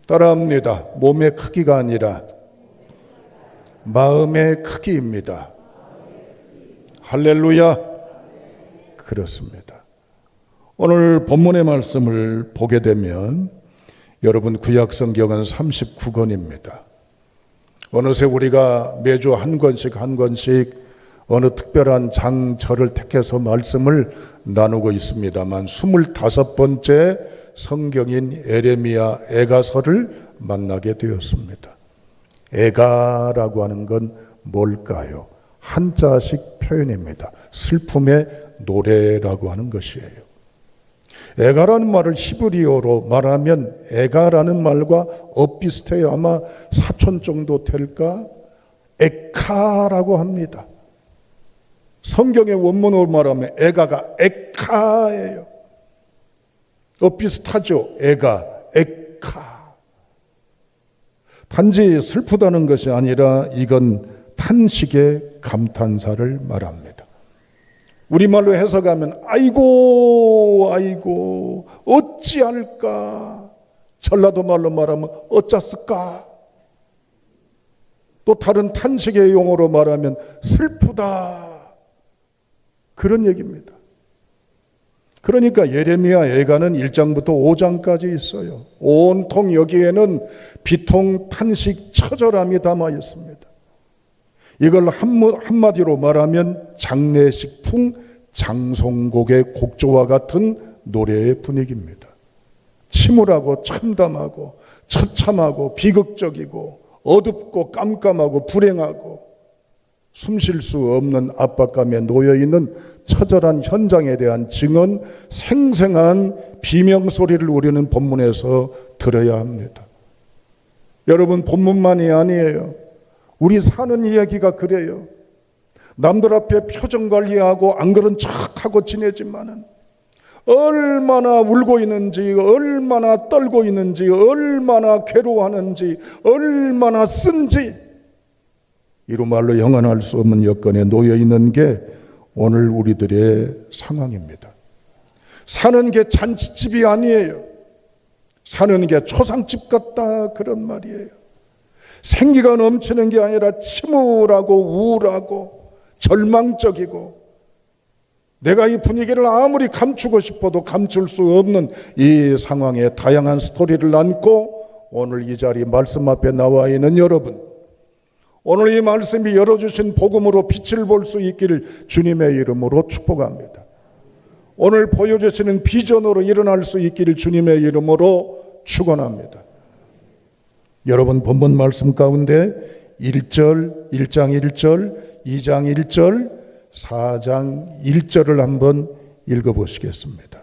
따라합니다. 몸의 크기가 아니라 마음의 크기입니다. 할렐루야. 그렇습니다. 오늘 본문의 말씀을 보게 되면 여러분 구약 성경은 39권입니다. 어느새 우리가 매주 한 권씩 어느 특별한 장절을 택해서 말씀을 나누고 있습니다만 25번째 성경인 에레미야 애가서를 만나게 되었습니다. 애가라고 하는 건 뭘까요? 한자식 표현입니다. 슬픔의 노래라고 하는 것이에요. 애가라는 말을 히브리어로 말하면 애가라는 말과 엇비슷해요. 아마 사촌 정도 될까? 에카라고 합니다. 성경의 원문으로 말하면 애가가 에카예요. 비슷하죠. 애가, 에카. 단지 슬프다는 것이 아니라 이건 탄식의 감탄사를 말합니다. 우리말로 해석하면 아이고 어찌할까. 전라도 말로 말하면 어쩌을까. 또 다른 탄식의 용어로 말하면 슬프다. 그런 얘기입니다. 그러니까 예레미야 애가는 1장부터 5장까지 있어요. 온통 여기에는 비통, 탄식, 처절함이 담아 있습니다. 이걸 한마디로 말하면 장례식풍, 장송곡의 곡조와 같은 노래의 분위기입니다. 침울하고 참담하고 처참하고 비극적이고 어둡고 깜깜하고 불행하고 숨 쉴 수 없는 압박감에 놓여있는 처절한 현장에 대한 증언, 생생한 비명소리를 우리는 본문에서 들어야 합니다. 여러분, 본문만이 아니에요. 우리 사는 이야기가 그래요. 남들 앞에 표정 관리하고 안 그런 척하고 지내지만은 얼마나 울고 있는지, 얼마나 떨고 있는지, 얼마나 괴로워하는지, 얼마나 쓴지 이로 말로 영원할 수 없는 여건에 놓여 있는 게 오늘 우리들의 상황입니다. 사는 게 잔치집이 아니에요. 사는 게 초상집 같다, 그런 말이에요. 생기가 넘치는 게 아니라 침울하고 우울하고 절망적이고 내가 이 분위기를 아무리 감추고 싶어도 감출 수 없는 이 상황에 다양한 스토리를 안고 오늘 이 자리 말씀 앞에 나와 있는 여러분, 오늘 이 말씀이 열어주신 복음으로 빛을 볼 수 있기를 주님의 이름으로 축복합니다. 오늘 보여주시는 비전으로 일어날 수 있기를 주님의 이름으로 축원합니다. 여러분, 본문 말씀 가운데 1장 1절, 2장 1절, 4장 1절을 한번 읽어보시겠습니다.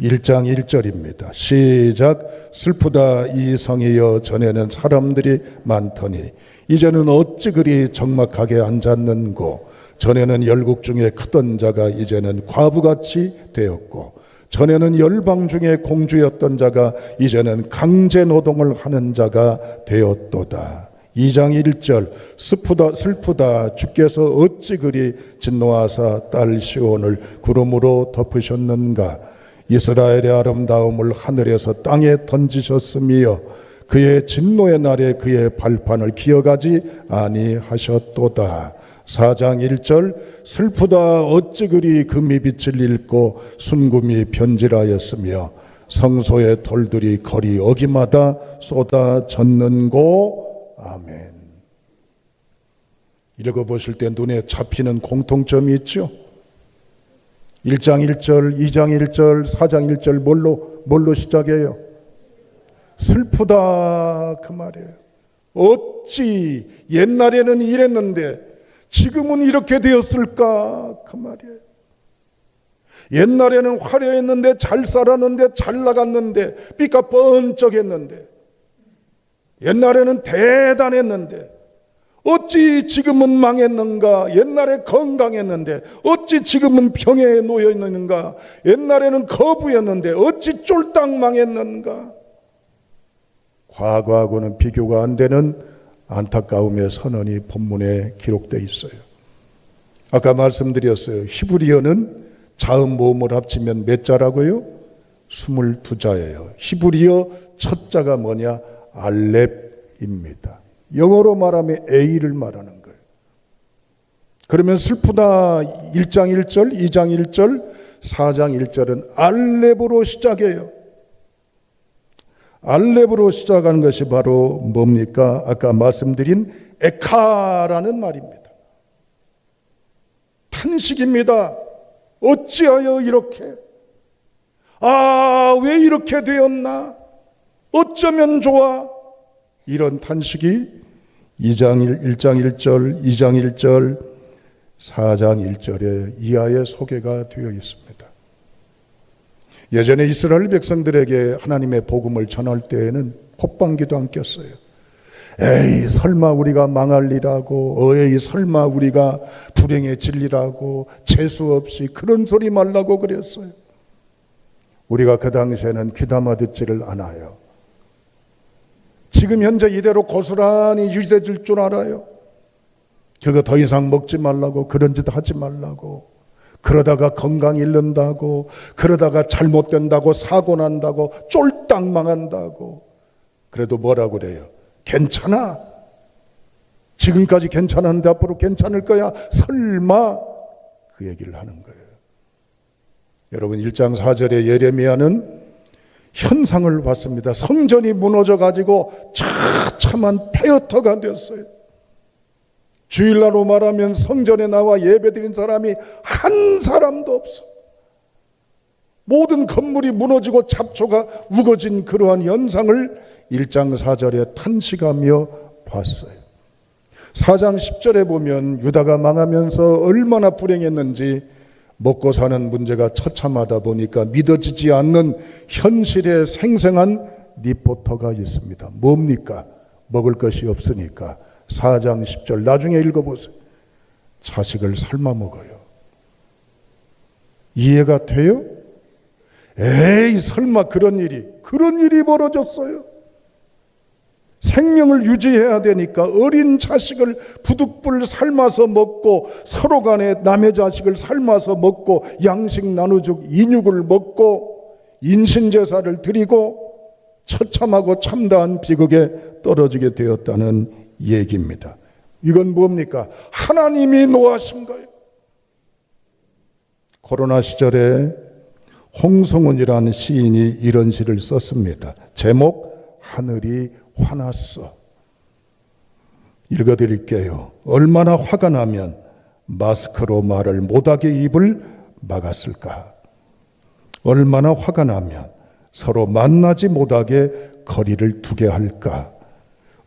1장 1절입니다. 시작. 슬프다 이 성이여, 전에는 사람들이 많더니 이제는 어찌 그리 적막하게 앉았는고. 전에는 열국 중에 크던 자가 이제는 과부같이 되었고, 전에는 열방 중에 공주였던 자가 이제는 강제 노동을 하는 자가 되었도다. 2장 1절. 슬프다 주께서 어찌 그리 진노하사 딸 시온을 구름으로 덮으셨는가. 이스라엘의 아름다움을 하늘에서 땅에 던지셨으며 그의 진노의 날에 그의 발판을 기어가지 아니하셨도다. 4장 1절. 슬프다 어찌 그리 금이 빛을 잃고 순금이 변질하였으며 성소의 돌들이 거리 어기마다 쏟아졌는고. 아멘. 읽어보실 때 눈에 잡히는 공통점이 있죠. 1장 1절, 2장 1절, 4장 1절 뭘로 시작해요? 슬프다, 그 말이에요. 어찌 옛날에는 이랬는데 지금은 이렇게 되었을까, 그 말이에요. 옛날에는 화려했는데 잘 살았는데 잘 나갔는데 삐까 번쩍했는데 옛날에는 대단했는데 어찌 지금은 망했는가. 옛날에 건강했는데 어찌 지금은 병에 놓여 있는가. 옛날에는 거부였는데 어찌 쫄딱 망했는가. 과거하고는 비교가 안 되는 안타까움의 선언이 본문에 기록되어 있어요. 아까 말씀드렸어요. 히브리어는 자음 모음을 합치면 몇 자라고요? 22자예요. 히브리어 첫 자가 뭐냐? 알렙입니다. 영어로 말하면 A를 말하는 거예요. 그러면 슬프다 1장 1절, 2장 1절, 4장 1절은 알렙으로 시작해요. 알렙으로 시작하는 것이 바로 뭡니까? 아까 말씀드린 에카라는 말입니다. 탄식입니다. 어찌하여 이렇게? 왜 이렇게 되었나? 어쩌면 좋아? 이런 탄식이 1장 1절, 2장 1절, 4장 1절에 이하에 소개가 되어 있습니다. 예전에 이스라엘 백성들에게 하나님의 복음을 전할 때에는 콧방귀도 안 꼈어요. 에이 설마 우리가 망할리라고, 에이 설마 우리가 불행해질리라고, 재수 없이 그런 소리 말라고 그랬어요. 우리가 그 당시에는 귀담아 듣지를 않아요. 지금 현재 이대로 고스란히 유지될 줄 알아요. 그거 더 이상 먹지 말라고, 그런 짓 하지 말라고, 그러다가 건강 잃는다고, 그러다가 잘못된다고, 사고 난다고, 쫄딱 망한다고. 그래도 뭐라고 그래요? 괜찮아. 지금까지 괜찮았는데 앞으로 괜찮을 거야. 설마. 그 얘기를 하는 거예요. 여러분 1장 4절에 예레미야는 현상을 봤습니다. 성전이 무너져 가지고 처참한 폐허터가 되었어요. 주일날로 말하면 성전에 나와 예배드린 사람이 한 사람도 없어. 모든 건물이 무너지고 잡초가 우거진 그러한 현상을 1장 4절에 탄식하며 봤어요. 4장 10절에 보면 유다가 망하면서 얼마나 불행했는지, 먹고 사는 문제가 처참하다 보니까 믿어지지 않는 현실에 생생한 리포터가 있습니다. 뭡니까? 먹을 것이 없으니까 4장 10절 나중에 읽어보세요. 자식을 삶아 먹어요. 이해가 돼요? 에이 설마 그런 일이 벌어졌어요. 생명을 유지해야 되니까 어린 자식을 부득불 삶아서 먹고, 서로 간에 남의 자식을 삶아서 먹고, 양식 나누죽 인육을 먹고, 인신제사를 드리고 처참하고 참다한 비극에 떨어지게 되었다는 얘기입니다. 이건 뭡니까? 하나님이 노하신 거예요. 코로나 시절에 홍성훈이라는 시인이 이런 시를 썼습니다. 제목 하늘이 화났어. 읽어드릴게요. 얼마나 화가 나면 마스크로 말을 못하게 입을 막았을까? 얼마나 화가 나면 서로 만나지 못하게 거리를 두게 할까?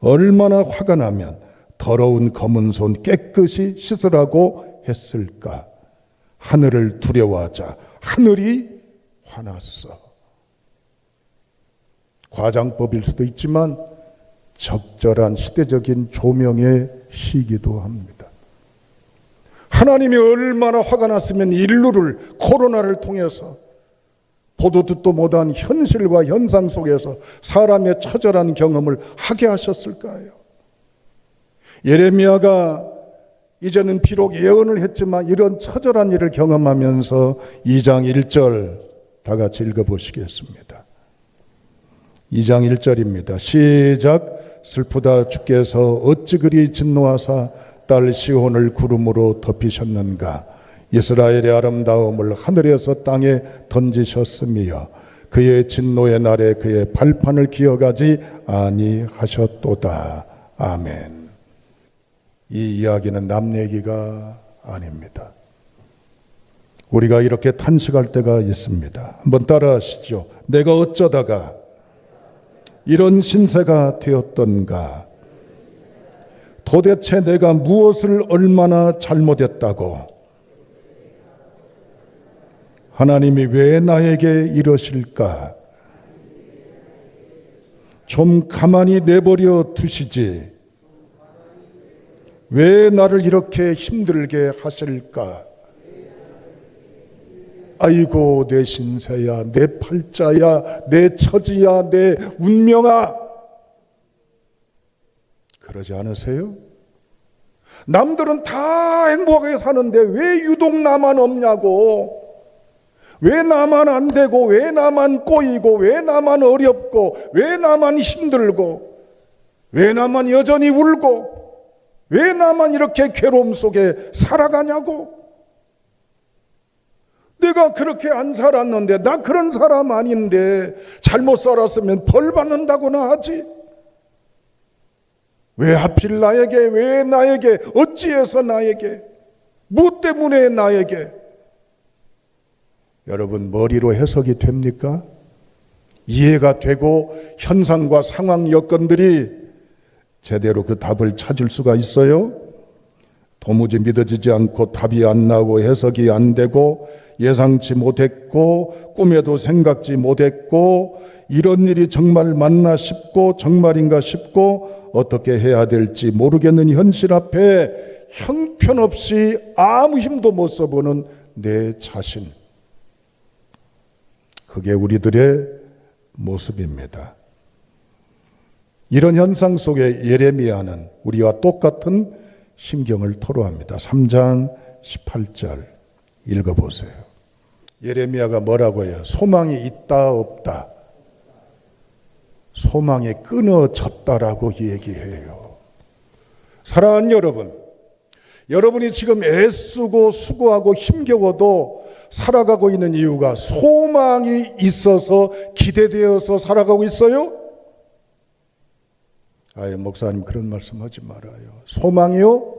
얼마나 화가 나면 더러운 검은 손 깨끗이 씻으라고 했을까? 하늘을 두려워하자 하늘이 화났어. 과장법일 수도 있지만 적절한 시대적인 조명의 시기도 합니다. 하나님이 얼마나 화가 났으면 인류를 코로나를 통해서 보도 듣도 못한 현실과 현상 속에서 사람의 처절한 경험을 하게 하셨을까요? 예레미야가 이제는 비록 예언을 했지만 이런 처절한 일을 경험하면서 2장 1절 다 같이 읽어보시겠습니다. 2장 1절입니다. 시작. 슬프다 주께서 어찌 그리 진노하사 딸 시온을 구름으로 덮이셨는가. 이스라엘의 아름다움을 하늘에서 땅에 던지셨으며 그의 진노의 날에 그의 발판을 기어가지 아니하셨도다. 아멘. 이 이야기는 남 얘기가 아닙니다. 우리가 이렇게 탄식할 때가 있습니다. 한번 따라 하시죠. 내가 어쩌다가 이런 신세가 되었던가? 도대체 내가 무엇을 얼마나 잘못했다고? 하나님이 왜 나에게 이러실까? 좀 가만히 내버려 두시지. 왜 나를 이렇게 힘들게 하실까? 아이고 내 신세야, 내 팔자야, 내 처지야, 내 운명아. 그러지 않으세요? 남들은 다 행복하게 사는데 왜 유독 나만 없냐고, 왜 나만 안 되고, 왜 나만 꼬이고, 왜 나만 어렵고, 왜 나만 힘들고, 왜 나만 여전히 울고, 왜 나만 이렇게 괴로움 속에 살아가냐고. 내가 그렇게 안 살았는데, 나 그런 사람 아닌데 잘못 살았으면 벌 받는다고나 하지. 왜 하필 나에게, 왜 나에게, 어찌해서 나에게, 무엇 때문에 나에게. 여러분, 머리로 해석이 됩니까? 이해가 되고 현상과 상황 여건들이 제대로 그 답을 찾을 수가 있어요? 도무지 믿어지지 않고 답이 안 나오고 해석이 안 되고 예상치 못했고 꿈에도 생각지 못했고 이런 일이 정말 맞나 싶고 정말인가 싶고 어떻게 해야 될지 모르겠는 현실 앞에 형편없이 아무 힘도 못 써보는 내 자신. 그게 우리들의 모습입니다. 이런 현상 속에 예레미야는 우리와 똑같은 심경을 토로합니다. 3장 18절 읽어보세요. 예레미야가 뭐라고 해요? 소망이 있다 없다. 소망이 끊어졌다라고 얘기해요. 사랑하는 여러분, 여러분이 지금 애쓰고 수고하고 힘겨워도 살아가고 있는 이유가 소망이 있어서 기대되어서 살아가고 있어요? 아유, 목사님 그런 말씀하지 말아요. 소망이요?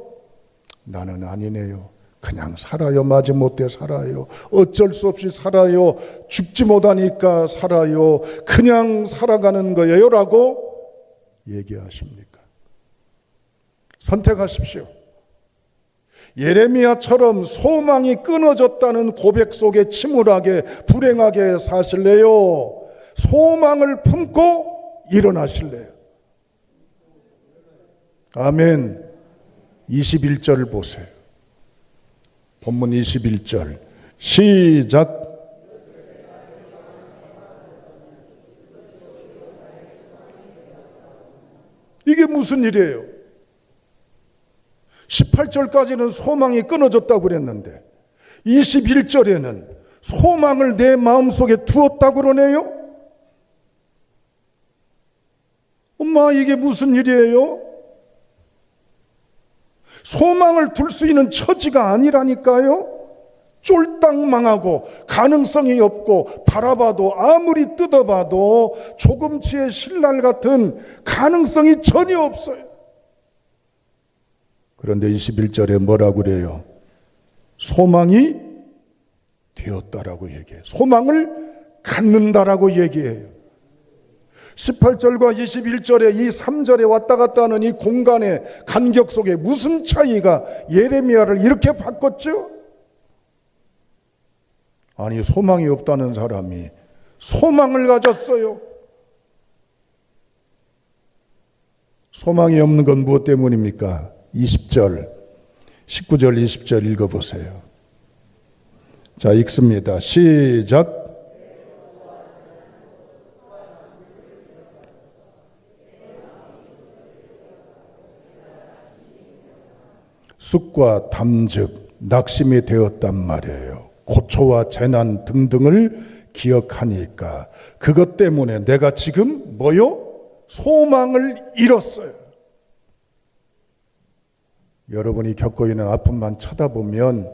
나는 아니네요. 그냥 살아요. 마지못해 살아요. 어쩔 수 없이 살아요. 죽지 못하니까 살아요. 그냥 살아가는 거예요 라고 얘기하십니까? 선택하십시오. 예레미야처럼 소망이 끊어졌다는 고백 속에 침울하게 불행하게 사실래요? 소망을 품고 일어나실래요? 아멘. 21절 보세요. 본문 21절 시작. 이게 무슨 일이에요? 18절까지는 소망이 끊어졌다고 그랬는데 21절에는 소망을 내 마음속에 두었다고 그러네요? 엄마, 이게 무슨 일이에요? 소망을 둘 수 있는 처지가 아니라니까요. 쫄딱 망하고 가능성이 없고 바라봐도 아무리 뜯어봐도 조금치의 신랄 같은 가능성이 전혀 없어요. 그런데 21절에 뭐라고 그래요? 소망이 되었다라고 얘기해요. 소망을 갖는다라고 얘기해요. 18절과 21절에 이 3절에 왔다 갔다 하는 이 공간의 간격 속에 무슨 차이가 예레미야를 이렇게 바꿨죠? 아니, 소망이 없다는 사람이 소망을 가졌어요. 소망이 없는 건 무엇 때문입니까? 20절, 19절, 20절 읽어보세요. 자, 읽습니다. 시작. 쑥과 담즙, 낙심이 되었단 말이에요. 고초와 재난 등등을 기억하니까 그것 때문에 내가 지금 뭐요? 소망을 잃었어요. 여러분이 겪고 있는 아픔만 쳐다보면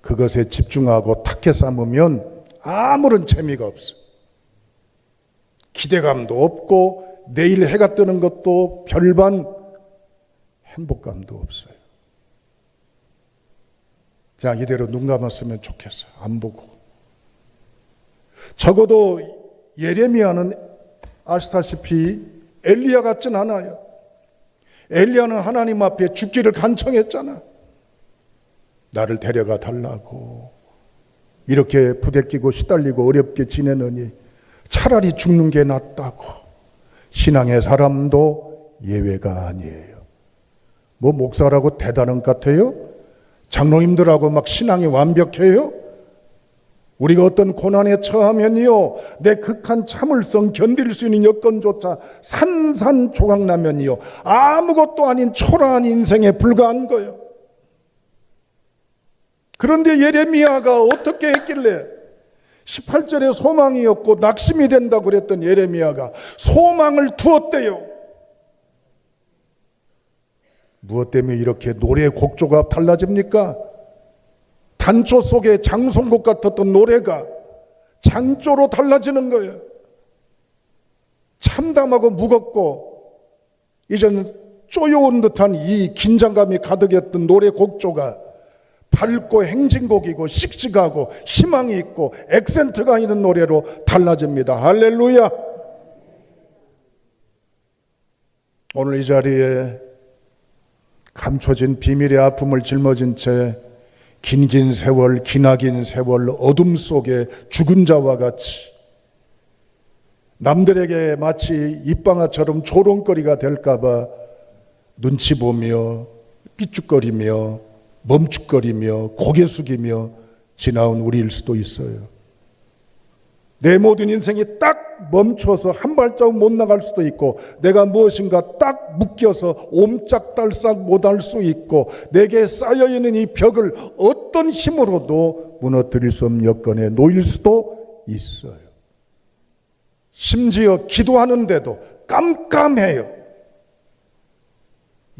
그것에 집중하고 탁해 삼으면 아무런 재미가 없어요. 기대감도 없고 내일 해가 뜨는 것도 별반 행복감도 없어요. 그냥 이대로 눈 감았으면 좋겠어요. 안 보고. 적어도 예레미야는 아시다시피 엘리야 같진 않아요. 엘리야는 하나님 앞에 죽기를 간청했잖아. 나를 데려가 달라고. 이렇게 부대끼고 시달리고 어렵게 지내느니 차라리 죽는 게 낫다고. 신앙의 사람도 예외가 아니에요. 뭐 목사라고 대단한 것 같아요? 장로님들하고 막 신앙이 완벽해요? 우리가 어떤 고난에 처하면요, 내 극한 참을성 견딜 수 있는 여건조차 산산조각나면요, 아무것도 아닌 초라한 인생에 불과한 거예요. 그런데 예레미야가 어떻게 했길래 18절에 소망이 없고 낙심이 된다고 그랬던 예레미야가 소망을 두었대요. 무엇 때문에 이렇게 노래 곡조가 달라집니까? 단조 속에 장송곡 같았던 노래가 장조로 달라지는 거예요. 참담하고 무겁고 이제는 쪼여온 듯한 이 긴장감이 가득했던 노래 곡조가 밝고 행진곡이고 씩씩하고 희망이 있고 액센트가 있는 노래로 달라집니다. 할렐루야. 오늘 이 자리에 감춰진 비밀의 아픔을 짊어진 채 긴긴 세월, 기나긴 세월 어둠 속에 죽은 자와 같이 남들에게 마치 입방아처럼 조롱거리가 될까봐 눈치 보며 삐죽거리며 멈칫거리며 고개 숙이며 지나온 우리일 수도 있어요. 내 모든 인생이 딱 멈춰서 한 발자국 못 나갈 수도 있고 내가 무엇인가 딱 묶여서 옴짝달싹 못할 수 있고 내게 쌓여있는 이 벽을 어떤 힘으로도 무너뜨릴 수 없는 여건에 놓일 수도 있어요. 심지어 기도하는데도 깜깜해요.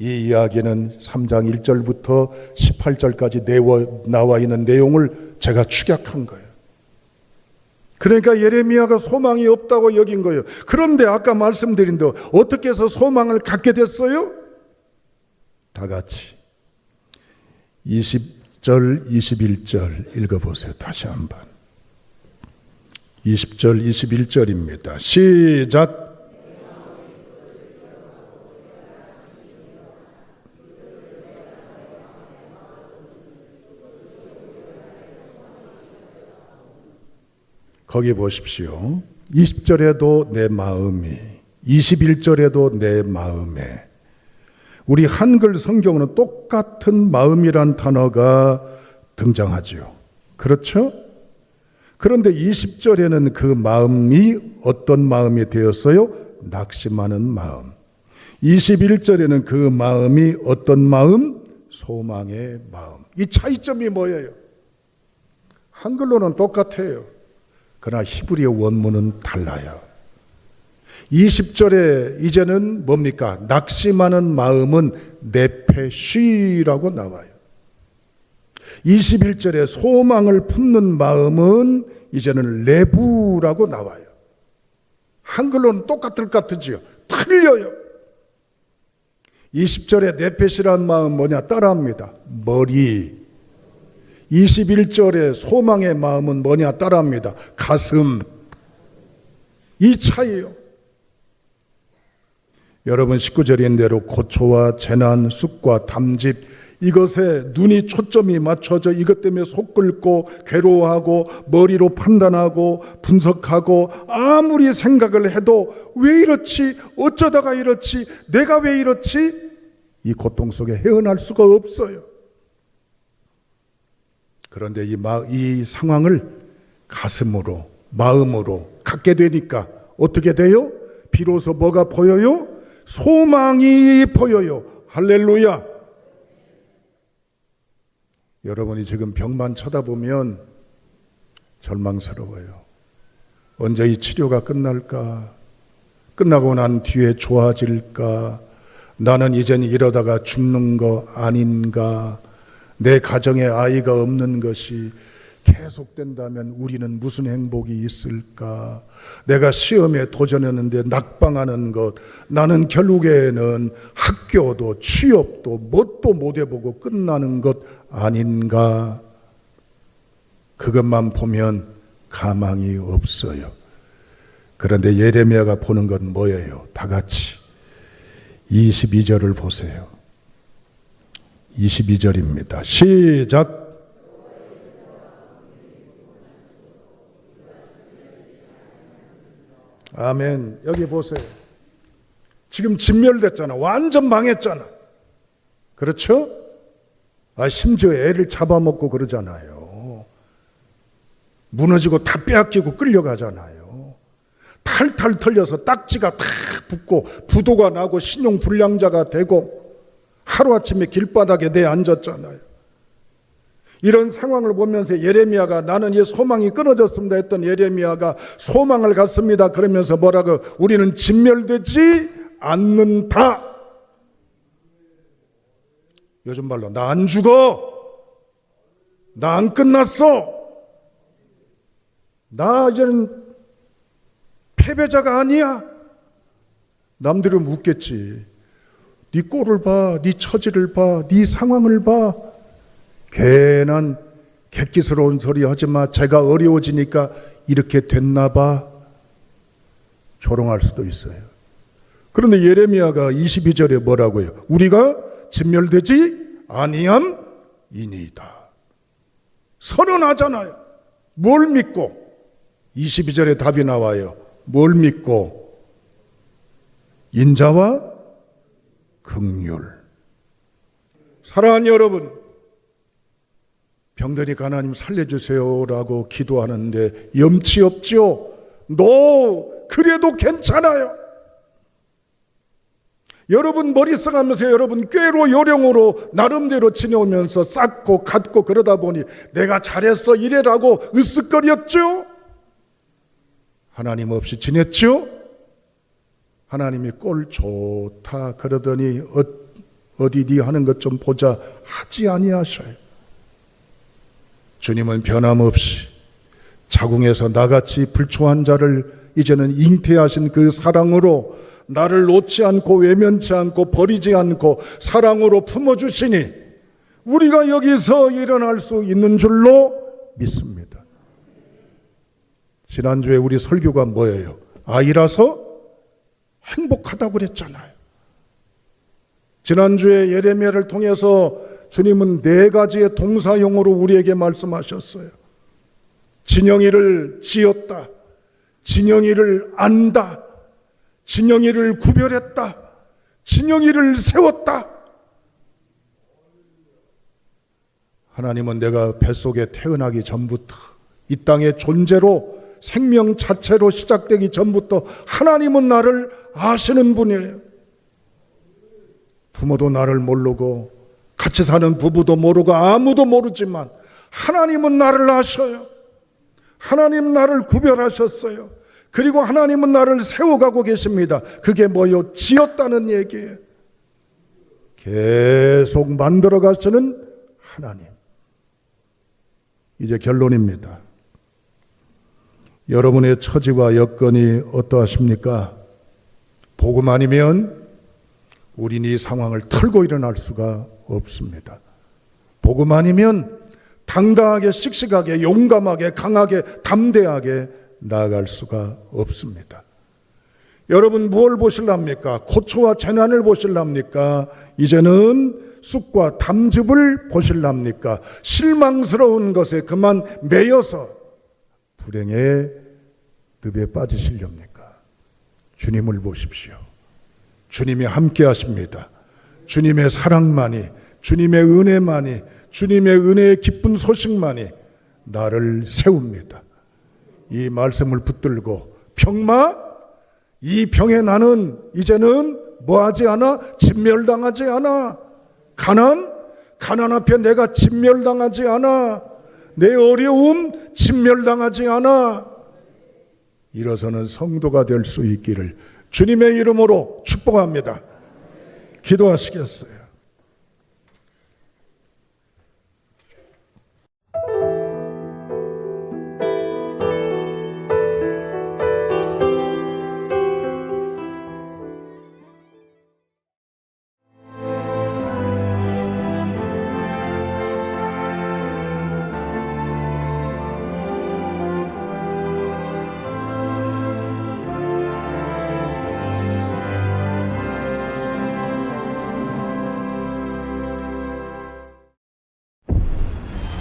이 이야기는 3장 1절부터 18절까지 나와 있는 내용을 제가 축약한 거예요. 그러니까 예레미야가 소망이 없다고 여긴 거예요. 그런데 아까 말씀드린 대로 어떻게 해서 소망을 갖게 됐어요? 다 같이 20절, 21절 읽어보세요. 다시 한번. 20절, 21절입니다. 시작. 거기 보십시오. 20절에도 내 마음이, 21절에도 내 마음에. 우리 한글 성경은 똑같은 마음이란 단어가 등장하죠. 그렇죠? 그런데 20절에는 그 마음이 어떤 마음이 되었어요? 낙심하는 마음. 21절에는 그 마음이 어떤 마음? 소망의 마음. 이 차이점이 뭐예요? 한글로는 똑같아요. 그러나 히브리어 원문은 달라요. 20절에 이제는 뭡니까? 낙심하는 마음은 네페시라고 나와요. 21절에 소망을 품는 마음은 이제는 레부라고 나와요. 한글로는 똑같을 것 같으지요? 틀려요. 20절에 네페시라는 마음 뭐냐? 따라합니다. 머리. 21절에 소망의 마음은 뭐냐? 따라합니다. 가슴. 이 차이요. 여러분 19절인 대로 고초와 재난, 쑥과 담집 이것에 눈이 초점이 맞춰져 이것 때문에 속 끓고 괴로워하고 머리로 판단하고 분석하고 아무리 생각을 해도 왜 이렇지? 어쩌다가 이렇지? 내가 왜 이렇지? 이 고통 속에 헤어날 수가 없어요. 그런데 이 상황을 가슴으로, 마음으로 갖게 되니까 어떻게 돼요? 비로소 뭐가 보여요? 소망이 보여요. 할렐루야. 여러분이 지금 병만 쳐다보면 절망스러워요. 언제 이 치료가 끝날까? 끝나고 난 뒤에 좋아질까? 나는 이젠 이러다가 죽는 거 아닌가? 내 가정에 아이가 없는 것이 계속된다면 우리는 무슨 행복이 있을까? 내가 시험에 도전했는데 낙방하는 것, 나는 결국에는 학교도 취업도 뭣도 못 해보고 끝나는 것 아닌가? 그것만 보면 가망이 없어요. 그런데 예레미야가 보는 건 뭐예요? 다 같이 22절을 보세요. 22절입니다. 시작. 아멘. 여기 보세요. 지금 진멸됐잖아. 완전 망했잖아. 그렇죠? 심지어 애를 잡아먹고 그러잖아요. 무너지고 다 빼앗기고 끌려가잖아요. 탈탈 털려서 딱지가 다 붙고 부도가 나고 신용불량자가 되고 하루아침에 길바닥에 내앉았잖아요. 이런 상황을 보면서 예레미야가 나는 이 소망이 끊어졌습니다 했던 예레미야가 소망을 갖습니다. 그러면서 뭐라고? 우리는 진멸되지 않는다. 요즘 말로 나 안 죽어. 나 안 끝났어. 나 이제는 패배자가 아니야. 남들은 묻겠지. 네 꼴을 봐, 네 처지를 봐, 네 상황을 봐. 괜한 객기스러운 소리 하지 마. 제가 어려워지니까 이렇게 됐나 봐. 조롱할 수도 있어요. 그런데 예레미야가 22절에 뭐라고요? 우리가 진멸되지 아니함이니이다. 선언하잖아요. 뭘 믿고? 22절에 답이 나와요. 뭘 믿고? 인자와 긍휼. 사랑하는 여러분, 병드니까 하나님 살려주세요라고 기도하는데 염치 없죠? 그래도 괜찮아요. 여러분 머리 써가면서 여러분 꾀로 요령으로 나름대로 지내오면서 쌓고 갖고 그러다 보니 내가 잘했어 이래라고 으쓱거렸죠? 하나님 없이 지냈죠? 하나님이 꼴 좋다 그러더니 어디 네 하는 것 좀 보자 하지 아니하셔요. 주님은 변함없이 자궁에서 나같이 불초한 자를 이제는 잉태하신 그 사랑으로 나를 놓지 않고 외면치 않고 버리지 않고 사랑으로 품어주시니 우리가 여기서 일어날 수 있는 줄로 믿습니다. 지난주에 우리 설교가 뭐예요? 아이라서 행복하다고 그랬잖아요. 지난주에 예레미야를 통해서 주님은 4가지의 동사용어로 우리에게 말씀하셨어요. 진영이를 지었다. 진영이를 안다. 진영이를 구별했다. 진영이를 세웠다. 하나님은 내가 뱃속에 태어나기 전부터 이 땅의 존재로 생명 자체로 시작되기 전부터 하나님은 나를 아시는 분이에요. 부모도 나를 모르고 같이 사는 부부도 모르고 아무도 모르지만 하나님은 나를 아셔요. 하나님 나를 구별하셨어요. 그리고 하나님은 나를 세워가고 계십니다. 그게 뭐요? 지었다는 얘기예요. 계속 만들어 가시는 하나님. 이제 결론입니다. 여러분의 처지와 여건이 어떠하십니까? 복음 아니면 우린 이 상황을 털고 일어날 수가 없습니다. 복음 아니면 당당하게 씩씩하게 용감하게 강하게 담대하게 나아갈 수가 없습니다. 여러분 무엇을 보실랍니까? 고초와 재난을 보실랍니까? 이제는 쑥과 담즙을 보실랍니까? 실망스러운 것에 그만 매여서 불행의 늪에 빠지시렵니까? 주님을 보십시오. 주님이 함께 하십니다. 주님의 사랑만이, 주님의 은혜만이, 주님의 은혜의 기쁜 소식만이 나를 세웁니다. 이 말씀을 붙들고 병마, 이 병에 나는 이제는 뭐하지 않아? 진멸당하지 않아. 가난 앞에 내가 진멸당하지 않아. 내 어려움 진멸당하지 않아. 일어서는 성도가 될 수 있기를 주님의 이름으로 축복합니다. 기도하시겠어요?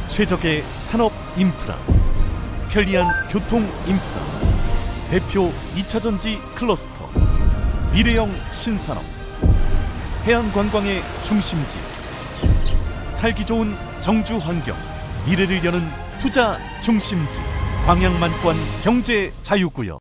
최적의 산업 인프라, 편리한 교통 인프라, 대표 2차전지 클러스터, 미래형 신산업, 해안관광의 중심지, 살기 좋은 정주 환경, 미래를 여는 투자 중심지, 광양만권 경제 자유구역.